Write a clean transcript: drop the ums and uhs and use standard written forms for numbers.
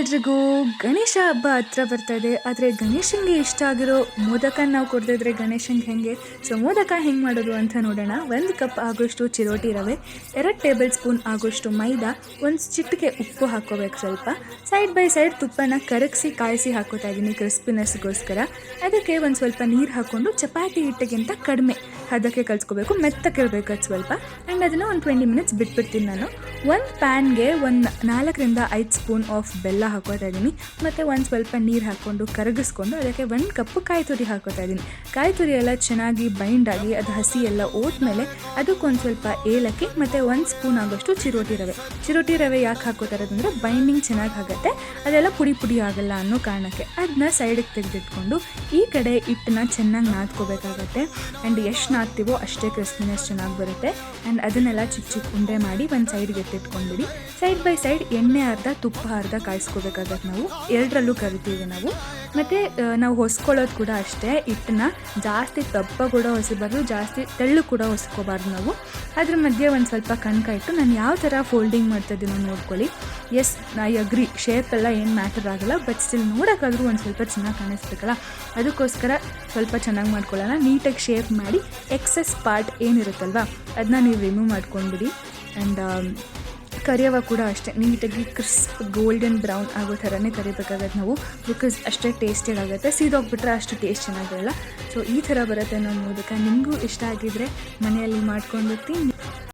ಎಲ್ರಿಗೂ ಗಣೇಶ ಹಬ್ಬ ಹತ್ರ ಬರ್ತಾ ಇದೆ. ಆದರೆ ಗಣೇಶನಿಗೆ ಇಷ್ಟ ಆಗಿರೋ ಮೋದಕ ನಾವು ಕೊಡ್ತಿದ್ರೆ ಗಣೇಶನಿಗೆ ಹೆಂಗೆ ಮೋದಕ ಹೆಂಗೆ ಮಾಡೋದು ಅಂತ ನೋಡೋಣ. 1 ಕಪ್ ಆಗೋಷ್ಟು ಚಿರೋಟಿ ರವೆ, 2 ಟೇಬಲ್ ಸ್ಪೂನ್ ಆಗೋಷ್ಟು ಮೈದಾ, 1 ಚಿಟಿಕೆ ಉಪ್ಪು ಹಾಕ್ಕೋಬೇಕು. ಸ್ವಲ್ಪ ಸೈಡ್ ಬೈ ಸೈಡ್ ತುಪ್ಪನ ಕರಗಿಸಿ ಕಾಯಿಸಿ ಹಾಕೋತಾ ಇದ್ದೀನಿ ಕ್ರಿಸ್ಪಿನೆಸ್ಗೋಸ್ಕರ. ಅದಕ್ಕೆ ಒಂದು ಸ್ವಲ್ಪ ನೀರು ಹಾಕ್ಕೊಂಡು ಚಪಾತಿ ಹಿಟ್ಟಿಗಿಂತ ಕಡಿಮೆ ಅದಕ್ಕೆ ಕಲಿಸ್ಕೋಬೇಕು, ಮೆತ್ತಕ್ಕಿರಬೇಕು ಅದು ಸ್ವಲ್ಪ. ಆ್ಯಂಡ್ ಅದನ್ನು ಒಂದು 20 ಮಿನಿಟ್ಸ್ ಬಿಟ್ಬಿಡ್ತೀನಿ ನಾನು. ಒಂದು ಪ್ಯಾನ್ಗೆ ಒಂದು 4 ರಿಂದ 5 ಸ್ಪೂನ್ ಆಫ್ ಬೆಲ್ಲ ಹಾಕೋತಾ ಇದ್ದೀನಿ. ಮತ್ತು ಒಂದು ಸ್ವಲ್ಪ ನೀರು ಹಾಕ್ಕೊಂಡು ಕರಗಿಸ್ಕೊಂಡು ಅದಕ್ಕೆ 1 ಕಪ್ ಕಾಯಿ ತುರಿ ಹಾಕೋತಾ ಇದ್ದೀನಿ. ಕಾಯಿ ತುರಿ ಎಲ್ಲ ಚೆನ್ನಾಗಿ ಬೈಂಡ್ ಆಗಿ ಅದು ಹಸಿ ಎಲ್ಲ ಓದ್ಮೇಲೆ ಅದಕ್ಕೊಂದು ಸ್ವಲ್ಪ ಏಲಕ್ಕಿ ಮತ್ತು 1 ಸ್ಪೂನ್ ಆಗೋಷ್ಟು ಚಿರೋಟಿ ರವೆ ಯಾಕೆ ಹಾಕೋತಾ ಇರೋದಂದರೆ ಬೈಂಡಿಂಗ್ ಚೆನ್ನಾಗಿ ಆಗುತ್ತೆ, ಅದೆಲ್ಲ ಪುಡಿ ಪುಡಿ ಆಗಲ್ಲ ಅನ್ನೋ ಕಾರಣಕ್ಕೆ. ಅದನ್ನ ಸೈಡಿಗೆ ತೆಗೆದಿಟ್ಕೊಂಡು ಈ ಕಡೆ ಹಿಟ್ಟನ್ನ ಚೆನ್ನಾಗಿ ನಾದ್ಕೋಬೇಕಾಗತ್ತೆ. ಆ್ಯಂಡ್ ಎಷ್ಟು ನಾದ್ತೀವೋ ಅಷ್ಟೇ ಕ್ರಿಸ್ಪಿನೆಸ್ ಚೆನ್ನಾಗಿ ಬರುತ್ತೆ. ಆ್ಯಂಡ್ ಅದನ್ನೆಲ್ಲ ಚಿಕ್ಕ ಚಿಕ್ಕ ಉಂಡೆ ಮಾಡಿ ಒಂದು ಸೈಡ್ಗೆ ಎತ್ತಿಟ್ಕೊಂಡ್ಬಿಡಿ. ಸೈಡ್ ಬೈ ಸೈಡ್ ಎಣ್ಣೆ ಅರ್ಧ ತುಪ್ಪ ಅರ್ಧ ಕಾಯಿಸ್ಕೋಬೇಕಾಗತ್ತೆ. ನಾವು ಎರಡರಲ್ಲೂ ಕರಿತೀವಿ ನಾವು. ಮತ್ತು ನಾವು ಹೊಸ್ಕೊಳ್ಳೋದು ಕೂಡ ಅಷ್ಟೇ, ಹಿಟ್ಟನ್ನ ಜಾಸ್ತಿ ದಪ್ಪ ಕೂಡ ಹೊಸಬಾರ್ದು, ಜಾಸ್ತಿ ತೆಳ್ಳು ಕೂಡ ಹೊಸ್ಕೋಬಾರ್ದು ನಾವು. ಅದ್ರ ಮಧ್ಯೆ ಒಂದು ಸ್ವಲ್ಪ ಕಣ್ಕ ಇಟ್ಟು ನಾನು ಯಾವ ಥರ ಫೋಲ್ಡಿಂಗ್ ಮಾಡ್ತಾಯಿದ್ದೀನೋ ನೋಡ್ಕೊಳ್ಳಿ. ಎಸ್, ಐ ಅಗ್ರಿ, ಶೇಪ್ ಎಲ್ಲ ಏನು ಮ್ಯಾಟರ್ ಆಗೋಲ್ಲ, ಬಟ್ ಸ್ಟಿಲ್ ನೋಡೋಕ್ಕಾದ್ರೂ ಒಂದು ಸ್ವಲ್ಪ ಚೆನ್ನಾಗಿ ಕಾಣಿಸ್ಬೇಕಲ್ಲ, ಅದಕ್ಕೋಸ್ಕರ ಸ್ವಲ್ಪ ಚೆನ್ನಾಗಿ ಮಾಡ್ಕೊಳ್ಳೋಣ. ನೀಟಾಗಿ ಶೇಪ್ ಮಾಡಿ ಎಕ್ಸೆಸ್ ಪಾರ್ಟ್ ಏನಿರುತ್ತಲ್ವ ಅದನ್ನ ನೀವು ರಿಮೂವ್ ಮಾಡ್ಕೊಂಡ್ಬಿಡಿ. ಆ್ಯಂಡ್ ಕರಿಯೋವಾಗ ಕೂಡ ಅಷ್ಟೇ ನೀಟಾಗಿ ಕ್ರಿಸ್ಪ್ ಗೋಲ್ಡನ್ ಬ್ರೌನ್ ಆಗೋ ಥರನೇ ಕರಿಬೇಕಾಗತ್ತೆ ನಾವು, ಬಿಕಾಸ್ ಅಷ್ಟೇ ಟೇಸ್ಟಿಯಾಗಿ ಆಗುತ್ತೆ. ಸೀದೋಗ್ಬಿಟ್ರೆ ಅಷ್ಟು ಟೇಸ್ಟ್ ಚೆನ್ನಾಗಿರಲ್ಲ. ಸೊ ಈ ಥರ ಬರುತ್ತೆ ನಮ್ಮ ಮೋದಕ. ನಿಮಗೂ ಇಷ್ಟ ಆಗಿದ್ದರೆ ಮನೆಯಲ್ಲಿ ಮಾಡ್ಕೊಂಡು ತಿನ್ನಿ.